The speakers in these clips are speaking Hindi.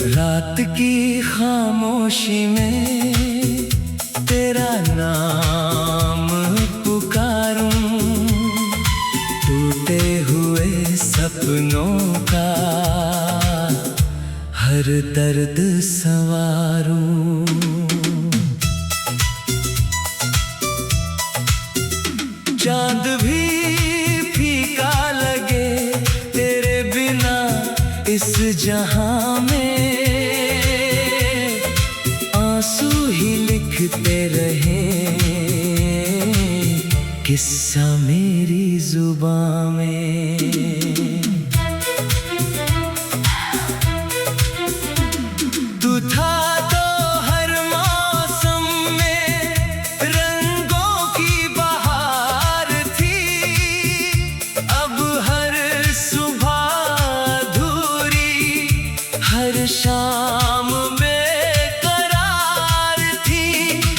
रात की खामोशी में तेरा नाम पुकारूं, टूटे हुए सपनों का हर दर्द संवारूं। चांद भी फीका लगे तेरे बिना इस जहां में, आंसू ही लिखते रहे किस्सा मेरी जुबां में। तू था तो हर मौसम में रंगों की बहार थी, अब हर सुबह अधूरी, हर शाम बेकरार थी।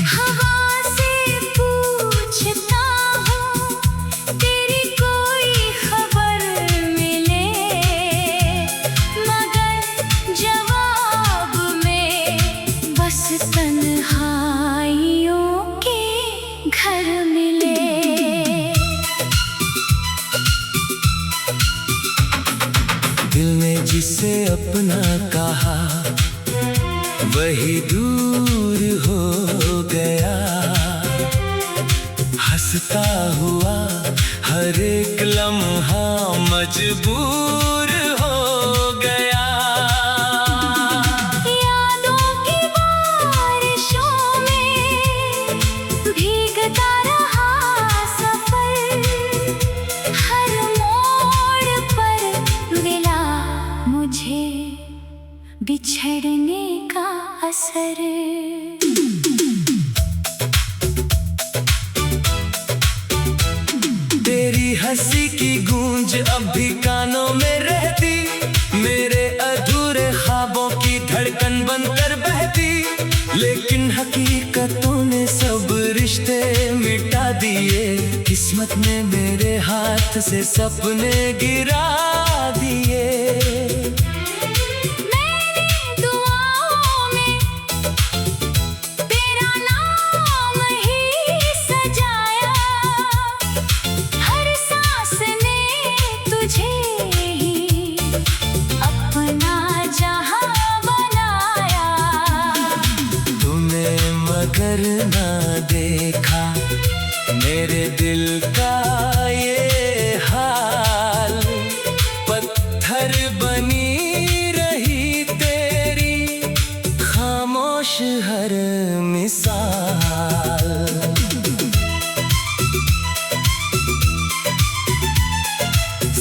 हवा से पूछता हूँ तेरी कोई खबर मिले, मगर जवाब में बस तन्हाइयों के घर मिले। दिल ने जिसे अपना कहा वही दूर हो गया, हंसता हुआ हर एक लम्हा मजबूर हो गया। यादों की बारिशों में भीगता रहा सफर, हर मोड़ पर मिला मुझे बिछड़ने का असर। तेरी हंसी की गूंज अब भी कानों में रहती, मेरे अधूरे ख्वाबों की धड़कन बनकर बहती। लेकिन हकीकतों ने सब रिश्ते मिटा दिए, किस्मत ने मेरे हाथ से सपने गिरा दिए। मैंने दुआओं में तेरा नाम ही सजाया, हर सांस ने तुझे ही अपना जहां बनाया। तूने मगर ना देखा मेरे दिल का ये हाल, पत्थर बनी रही तेरी खामोश हर मिसाल।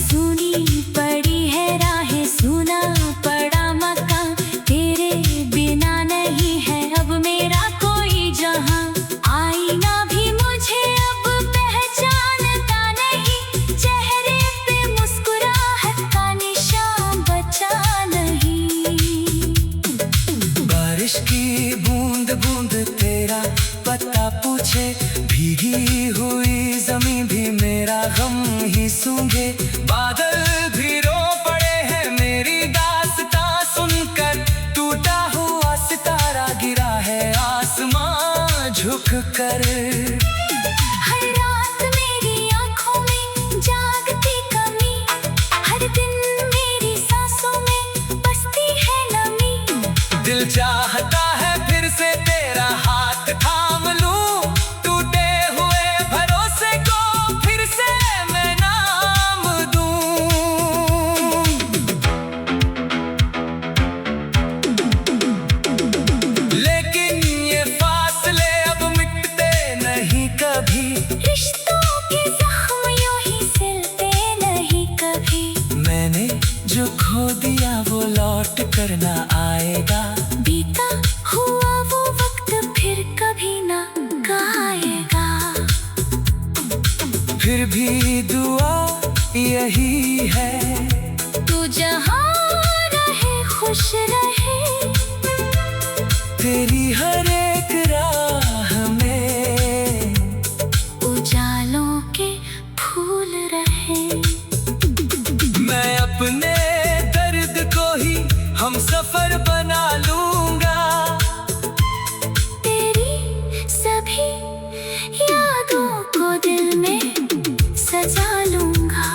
सुनी पड़ी है राहें, सुना पड़ा मकान, तेरे बिना नहीं है अब मेरा कोई जहां। आईना भी मुझे अब पहचानता नहीं, चेहरे पे मुस्कुराहट का निशान बचा नहीं। बारिश की बूंद बूंद तेरा पता पूछे, भीगी हुई जमीन भी मेरा गम ही सूंघे। बादल भी रो पड़े हैं मेरी दास्तां सुनकर, टूटा हुआ सितारा गिरा है आसमां झुक कर। हर रात मेरी आँखों में जागती कमी, हर दिन मेरी सांसों में बसती है नमी। दिल चाहता है फिर से तेरा हाथ थाम लूं, टूटे हुए भरोसे को फिर से मैं नाम दूं। लेकिन ये फासले अब मिटते नहीं कभी, रिश्तों के जख्म यूं ही सिलते नहीं कभी। मैंने जो खो दिया वो लौट कर ना आएगा, बीता हुआ वो वक्त फिर कभी ना आएगा। फिर भी दुआ यही है तू जहाँ रहे खुश रहे, तेरी हर एक राह में उजालों के फूल रहे। मैं अपने दर्द को ही हम सफर बना लूंगा। तेरी सभी यादों को दिल में सजा लूंगा।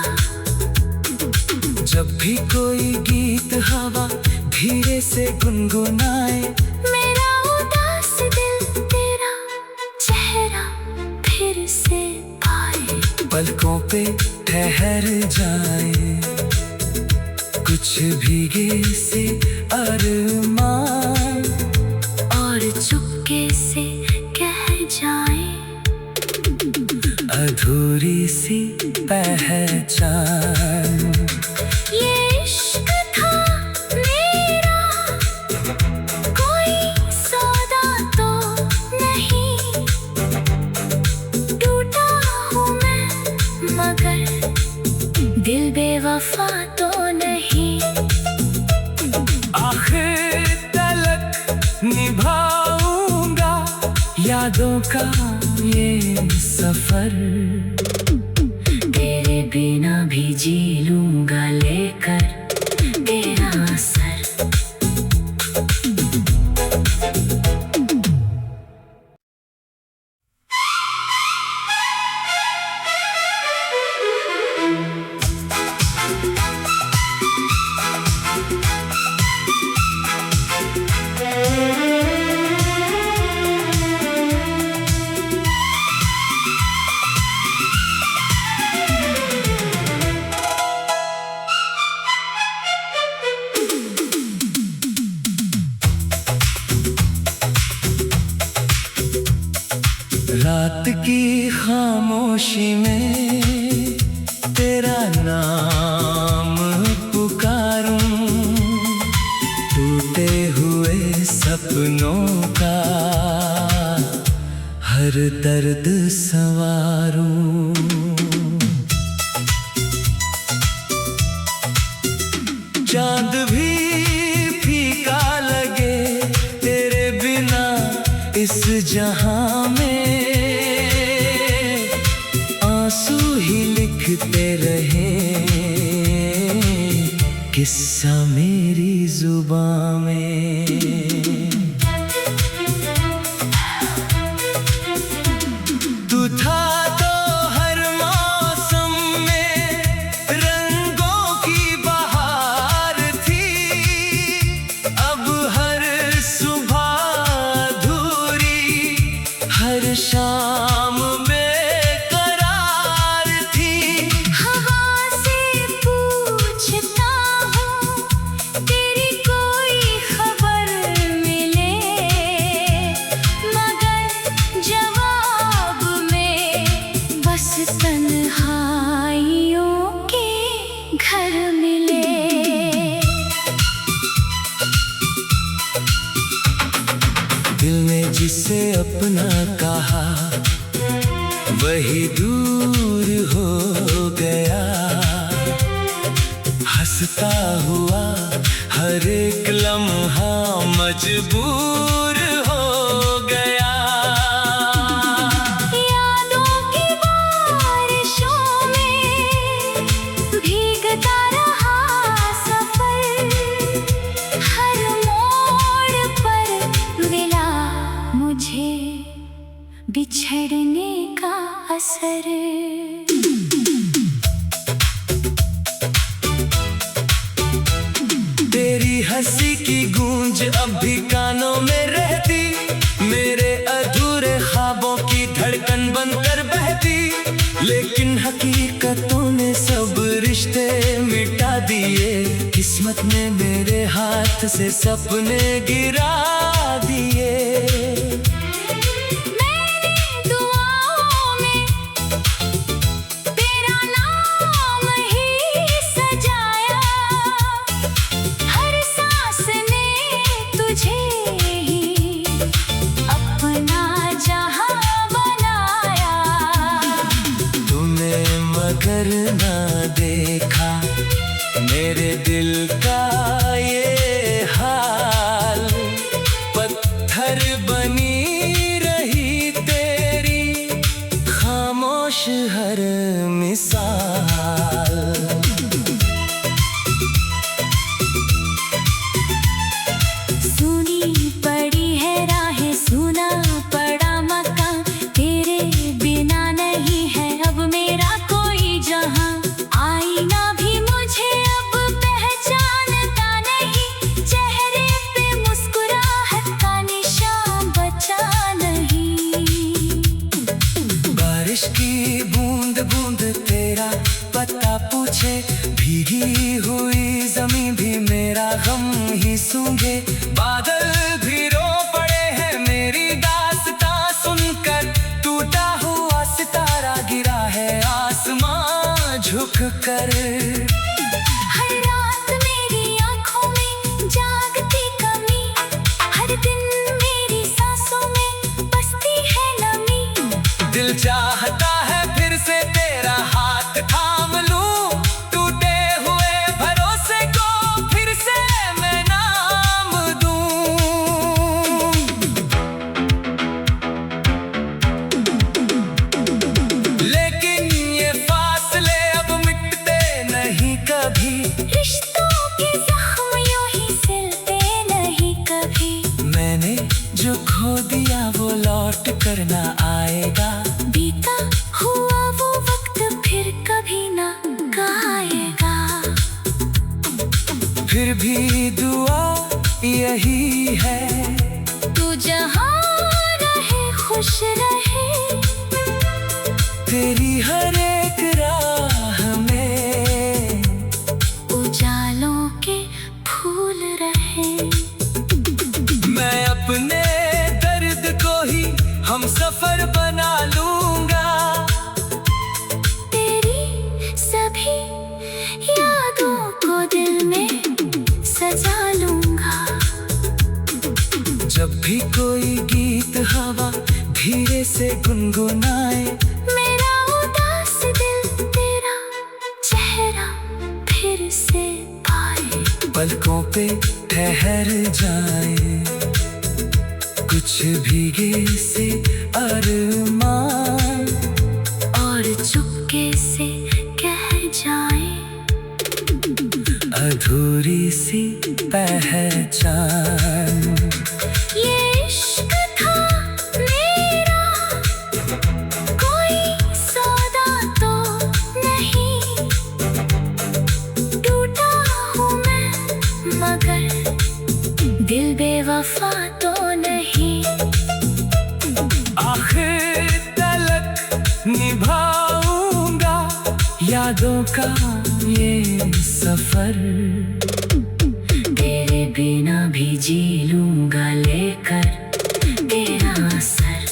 जब भी कोई गीत हवा धीरे से गुनगुनाए, मेरा उदास दिल तेरा चेहरा फिर से पाए। पलकों पे ठहर जाए कुछ भीगे से अरमान, और चुपके से कह जाए अधूरी सी पहचान। ये इश्क था मेरा कोई सौदा तो नहीं, टूटा हूँ मैं मगर दिल बेवफा तो नहीं। आखिर तलक निभाऊंगा यादों का ये सफर। तेरे बिना भी जी लूंगा लेकर तेरा सर। रात की खामोशी में तेरा नाम पुकारूं, टूटे हुए सपनों का हर दर्द संवारूं। चांद भी फीका लगे तेरे बिना इस जहां में, आंसू ही लिखते रहे किस्सा मेरी जुबां में। तू था तो हर मौसम में रंगों की बहार थी, अब हर सुबह अधूरी हर शाम बेकरार थी। हवा से पूछता हूँ तेरी कोई खबर मिले, मगर जवाब में बस तन्हाइयों के घर मिले। दिल ने जिसे अपना कहा वही दूर हो गया, हंसता हुआ हर एक लम्हा मजबूर हो गया। यादों की बारिशों में भीगता रहा सफर, हर मोड़ पर मिला मुझे बिछड़ने का असर। तेरी हंसी की गूंज अब भी कानों में रहती, मेरे अधूरे ख्वाबों की धड़कन बनकर बहती। लेकिन हकीकतों ने सब रिश्ते मिटा दिए, किस्मत ने मेरे हाथ से सपने गिरा दिए। मगर ना देखा मेरे दिल का ये हाल, सूंघे, बादल भी रो पड़े हैं मेरी दास्तां सुनकर। टूटा हुआ सितारा गिरा है आसमां झुक कर। हर रात मेरी आंखों में जागती कमी, हर दिन मेरी सांसों में बसती है नमी। दिल चाहता है फिर से तेरा हाथ थाम लूं, टूटे हुए भरोसे को फिर से मैं नाम दूं। लेकिन ये फासले अब मिटते नहीं कभी, रिश्तों के जख्म यूं ही सिलते नहीं कभी। मैंने जो खो दिया वो लौट कर ना आएगा। बीता हुआ वो वक्त फिर कभी ना आएगा। फिर भी दुआ यही है, तू जहाँ रहे खुश रहे, तेरी हर एक राह में उजालों के फूल रहे। मैं अपने दर्द को ही हम सफर बना लूंगा, तेरी सभी यादों को दिल में सजा लूंगा। जब भी कोई गीत हवा धीरे से गुनगुनाए, मेरा उदास दिल तेरा चेहरा फिर से पाए। पलकों पे ठहर जाए कुछ भीगे से अरमान, और चुपके से कह जाए अधूरी सी पहचान। ये इश्क था मेरा कोई सौदा तो नहीं, टूटा हूँ मैं मगर दिल बेवफा तो नहीं। आखिर तलक निभाऊंगा यादों का ये सफर, तेरे बिना भी जी लूंगा लेकर तेरा असर।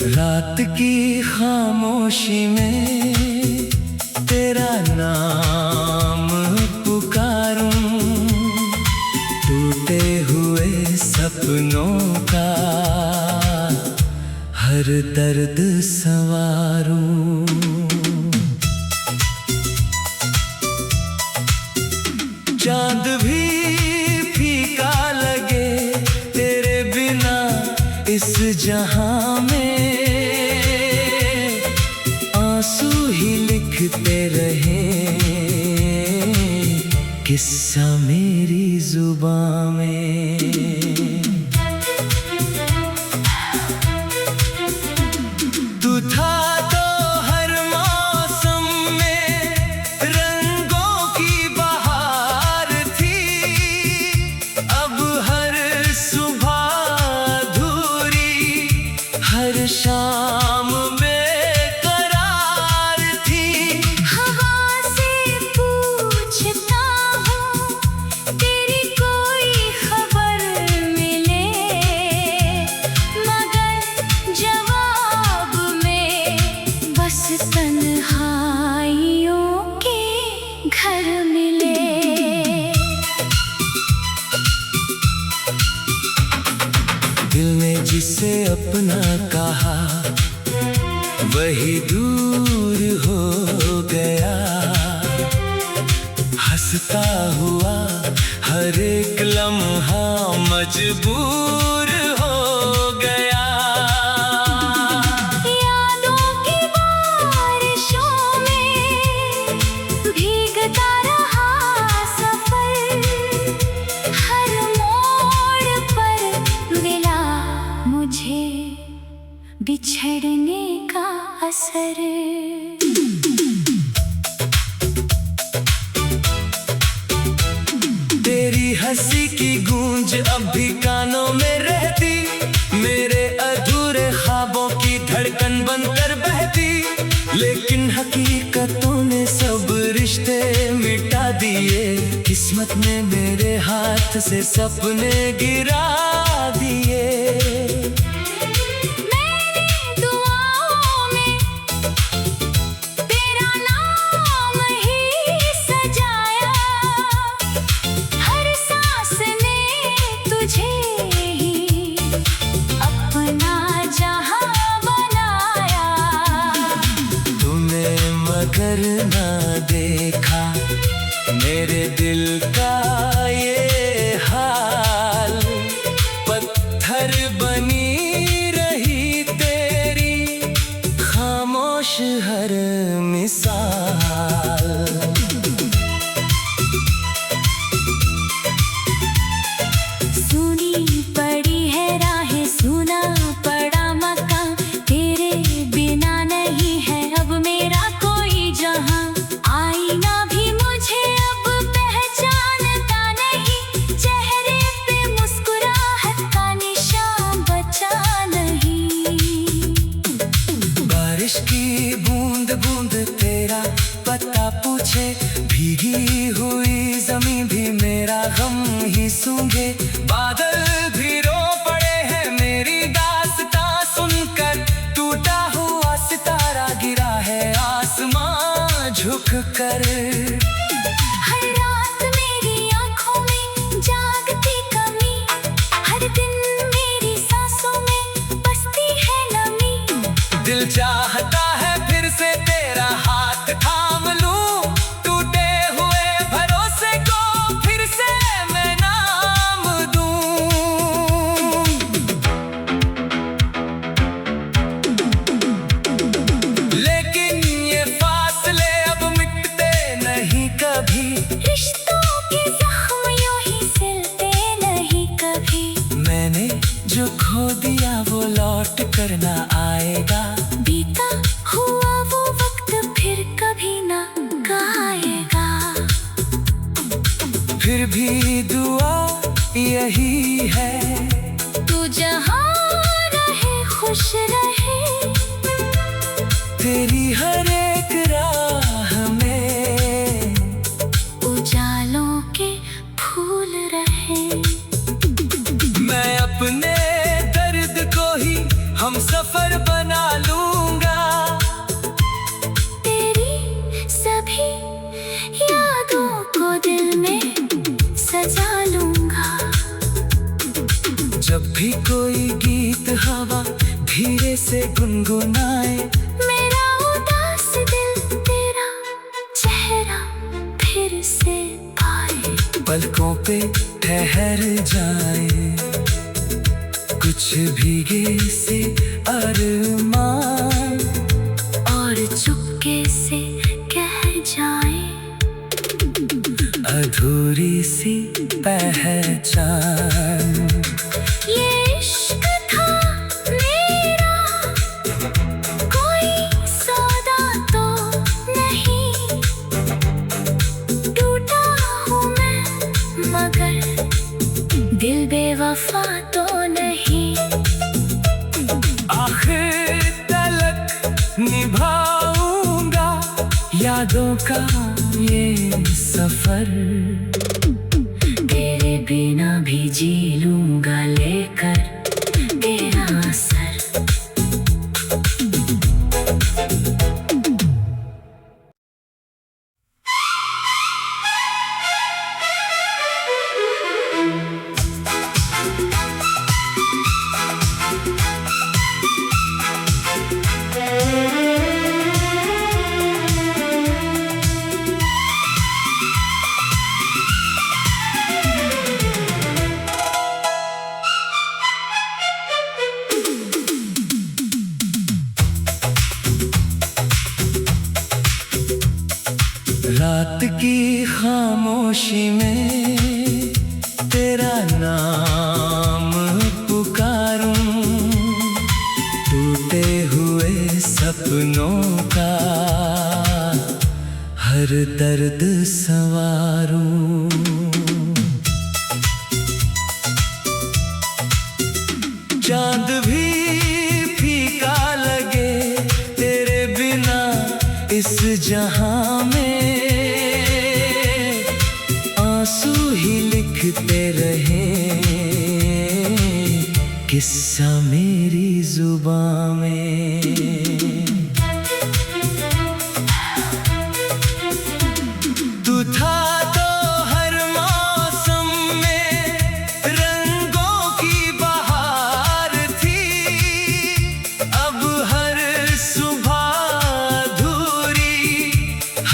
रात की खामोशी में तेरा नाम पुकारूं, टूटे हुए सपनों का हर दर्द संवारूं। चांद भी फीका लगे तेरे बिना इस जहां में, आंसू ही लिखते रहे किस्सा मेरी जुबां में। तू था तो हर मौसम में रंगों की बहार थी, अब हर सुबह अधूरी हर शाम बेकरार थी। हवा से पूछता हूँ तेरी कोई खबर मिले, मगर जवाब में बस तन्हाइयों के घर मिले। दिल ने जिसे अपना कहा वही दूर हो गया, हंसता हुआ हर एक लम्हा मजबूर हो गया। यादों की बारिशों में असर। तेरी हंसी की गूंज अब भी कानों में रहती, मेरे अधूरे ख्वाबों की धड़कन बनकर बहती। लेकिन हकीकतों ने सब रिश्ते मिटा दिए, किस्मत ने मेरे हाथ से सपने गिरा दिए। मगर ना देखा मेरे दिल का ये हाल, पत्थर बनी रही तेरी खामोश हर मिसाल। सुनी पड़ी है राहें, सुना पड़ा मकान, तेरे बिना नहीं है अब मेरा कोई जहां। आईना भी मुझे अब पहचानता नहीं, चेहरे पे मुस्कुराहट का निशान बचा नहीं। बारिश की बूंद बूंद तेरा पता पूछे, भीगी हुई जमीन भी मेरा गम ही सूंघे। बादल भी रो पड़े हैं मेरी दास्तां सुनकर, टूटा हुआ सितारा गिरा है आसमां झुक कर। हर रात मेरी आंखों में जागती कमी, हर दिन मेरी सांसों में बसती है नमी। दिल चाहता है फिर से तेरा हाथ थाम लूं, टूटे हुए भरोसे को फिर से मैं नाम दूं। लेकिन ये फासले अब मिटते नहीं कभी, रिश्तों के जख्म यूं ही सिलते नहीं कभी। मैंने जो खो दिया वो लौट कर ना आएगा, बीता हुआ वो वक्त फिर कभी ना आएगा। फिर भी दुआ यही है, तू जहां रहे खुश रहे, तेरी हर एक राह में उजालों के फूल रहे। मैं अपने दर्द को ही हम सफर बना लूंगा, तेरी सभी यादों को दिल में सजा लूंगा। जब भी कोई गीत हवा धीरे से गुनगुनाए, मेरा उदास दिल तेरा चेहरा फिर से पाए। पलकों पे ठहर जाए कुछ भीगे से अरमान, और चुपके से कह जाए अधूरी सी पहचान। ये इश्क था मेरा कोई सौदा तो नहीं, टूटा हूँ मैं मगर दिल बेवफा तो नहीं। आखिर तलक निभाऊंगा यादों का ये सफर, तेरे बिना भी जी लूंगा लेकर तेरा सर। रात की खामोशी में तेरा नाम पुकारूं, टूटे हुए सपने सपनों का हर दर्द संवारूं। चांद भी फीका लगे तेरे बिना इस जहां में, आंसू ही लिखते रहे किस्सा मेरी जुबां में। तू था तो हर मौसम में रंगों की बहार थी, अब हर सुबह अधूरी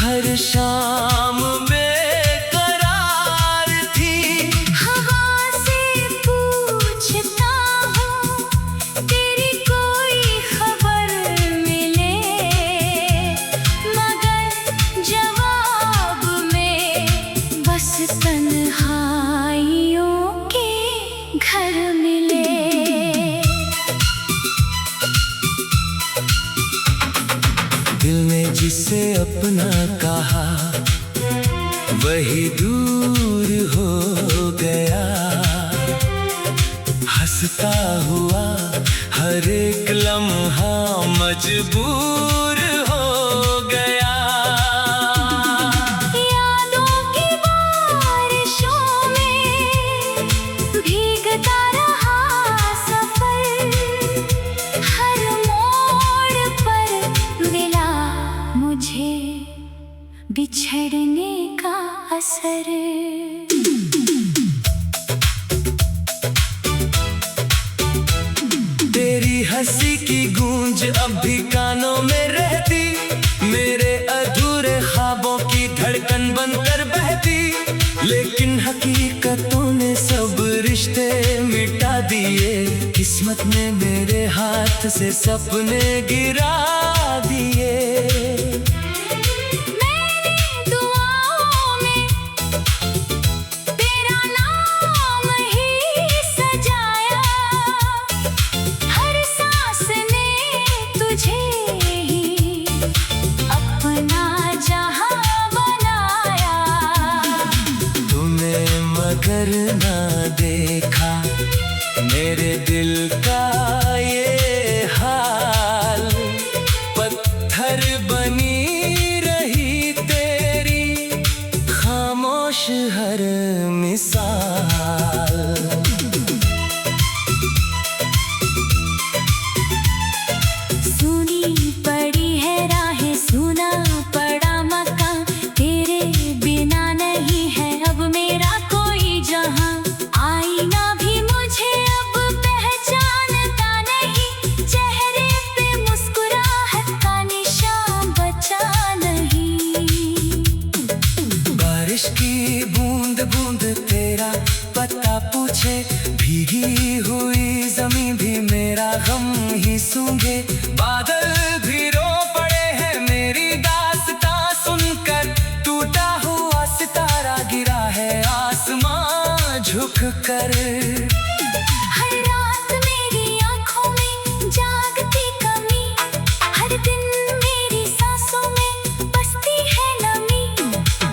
हर शाम बेकरार थी। हवा से पूछता हूँ तेरी कोई खबर मिले, मगर जवाब में बस तन्हाइयों के घर मिले। दिल ने जिसे अपना कहा वही दूर हो गया, हंसता हुआ हर एक लम्हा मजबूर हो गया। यादों की बारिशों में भीगता रहा सफर, हर मोड़ पर मिला मुझे बिछड़ने का असर। तेरी हंसी की गूंज अब भी कानों में रहती, मेरे अधूरे ख्वाबों की धड़कन बनकर बहती। लेकिन हकीकतों ने सब रिश्ते मिटा दिए, किस्मत ने मेरे हाथ से सपने गिरा दिए। मैंने दुआओं में तेरा नाम ही सजाया, हर सांस ने तुझे ही अपना जहां बनाया। तूने मगर ना देखा मेरे दिल का ये हाल, पत्थर बनी रही तेरी खामोश हर मिसाल। सुनी पड़ी है राहें, सुना पड़ा मकान, तेरे बिना नहीं है अब मेरा कोई जहां। आईना भी मुझे अब पहचानता नहीं, चेहरे पे मुस्कुराहट का निशान बचा नहीं। बारिश की बूंद बूंद तेरा पता पूछे, भीगी हुई जमीन भी मेरा गम ही सूंघे। बादल भी रो पड़े हैं मेरी दास्तां सुनकर, टूटा हुआ सितारा गिरा है आसमां झुक कर। हर रात मेरी आँखों में जागती कमी, हर दिन मेरी सांसों में बसती है नमी।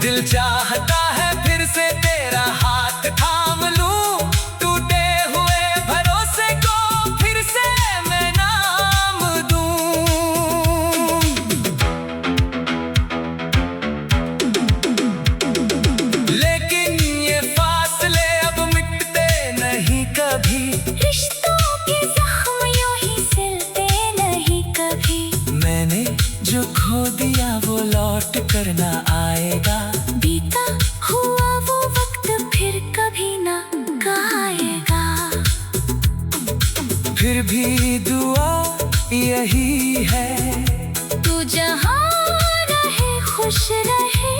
दिल चाहता है फिर से तेरा हाथ थाम लूं, टूटे हुए भरोसे को फिर से मैं नाम दूं। लेकिन ये फासले अब मिटते नहीं कभी, रिश्तों के जख्म यूं ही सिलते नहीं कभी। मैंने जो खो दिया वो लौट कर ना आएगा, बीता हुआ वो वक्त फिर कभी ना आएगा। फिर भी दुआ यही है तू जहाँ रहे खुश रहे,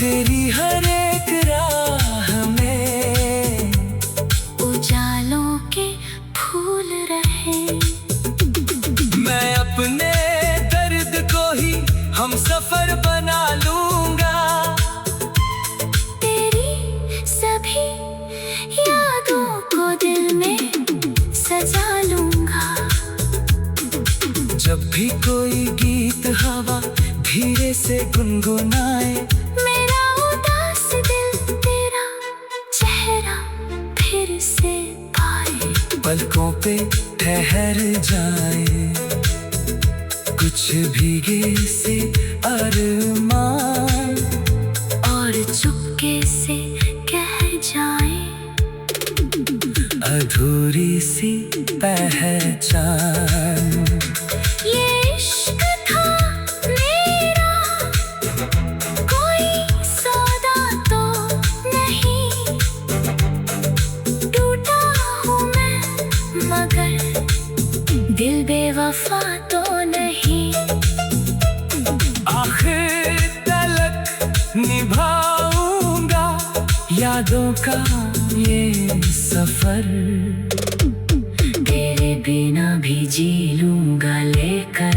तेरी हर एक राह में उजालों के फूल रहे। मैं अपने दर्द को ही हम सफर बना लूंगा, तेरी सभी यादों को दिल में सजा लूंगा। जब कभी कोई गीत हवा धीरे से गुनगुनाए, मेरा उदास दिल तेरा चेहरा फिर से पाए, पलकों पे ठहर जाए कुछ भीगे से अरमान, और चुपके से कह जाए अधूरी सी पहचान। ये इश्क था मेरा कोई सौदा तो नहीं, टूटा हूँ मैं मगर दिल बेवफा तो नहीं। आखिर तलक निभाऊंगा यादों का ये सफर, तेरे बिना भी जी लूंगा लेकर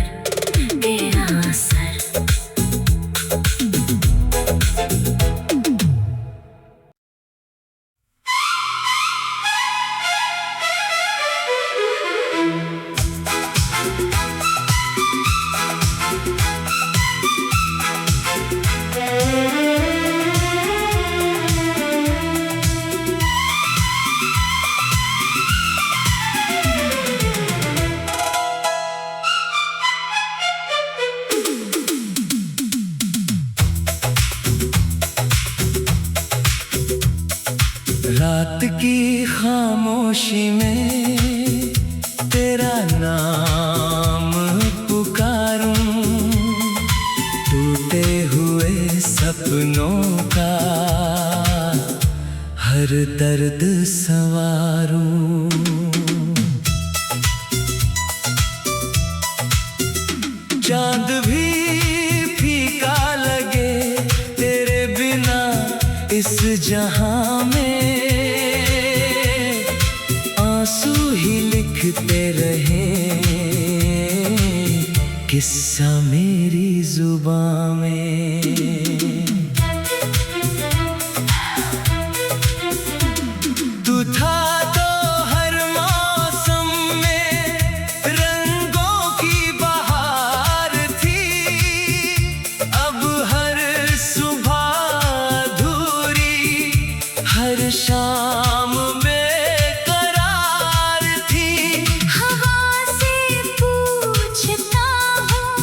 तेरा सर। रात की खामोशी में तेरा नाम पुकारूं, टूटे हुए सपनों का हर दर्द संवारूं। चांद भी फीका लगे तेरे बिना इस जहां में, आंसू ही लिखते रहे किस्सा मेरी जुबां में। तू था तो हर मौसम में रंगों की बहार थी, अब हर सुबह अधूरी हर शाम बेकरार थी। हवा से पूछता हूँ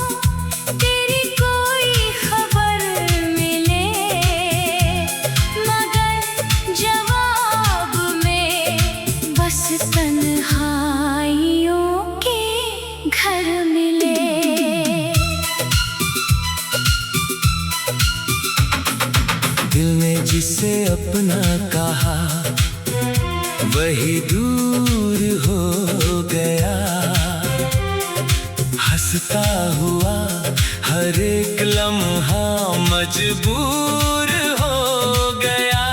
तेरी कोई खबर मिले, मगर जवाब में बस तन्हाइयों के घर मिले। दिल ने जिसे अपना कहा वही दूर हो गया, हंसता हुआ हर एक लम्हा मजबूर हो गया।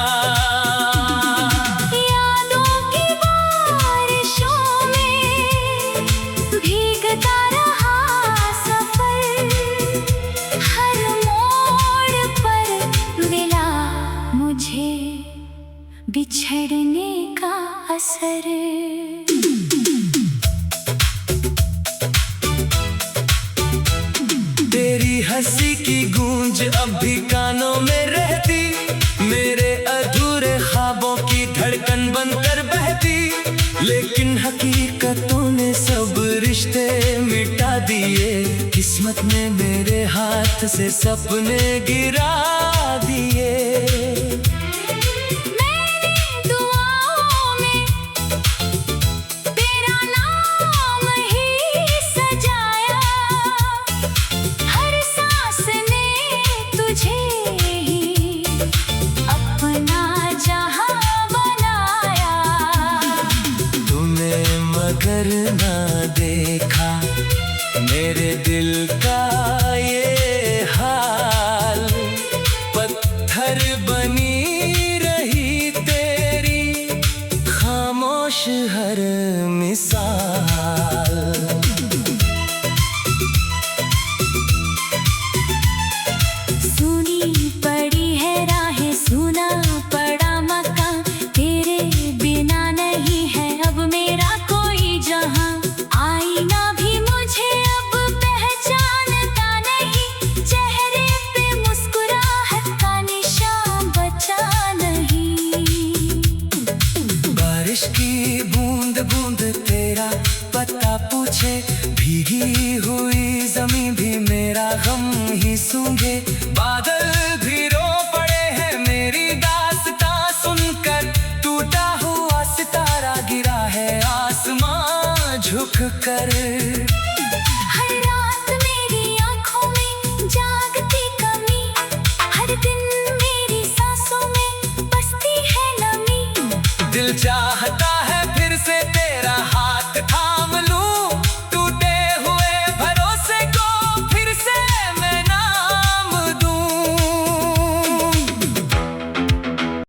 यादों की बारिशों में भीगता रहा सफर, हर मोड़ पर मिला मुझे बिछड़ने का असर। तेरी हंसी की गूंज अब भी कानों में रहती, मेरे अधूरे ख्वाबों की धड़कन बनकर बहती, लेकिन हकीकतों ने सब रिश्ते मिटा दिए, किस्मत ने मेरे हाथ से सपने गिरा दिए। मैंने दुआओं में तेरा नाम ही सजाया, हर सांस ने तुझे ही अपना जहां बनाया। तूने मगर ना देखा मेरे दिल का ये हाल, सूंघे। बादल भी रो पड़े हैं मेरी दास्तां सुनकर। टूटा हुआ सितारा गिरा है आसमां झुक कर।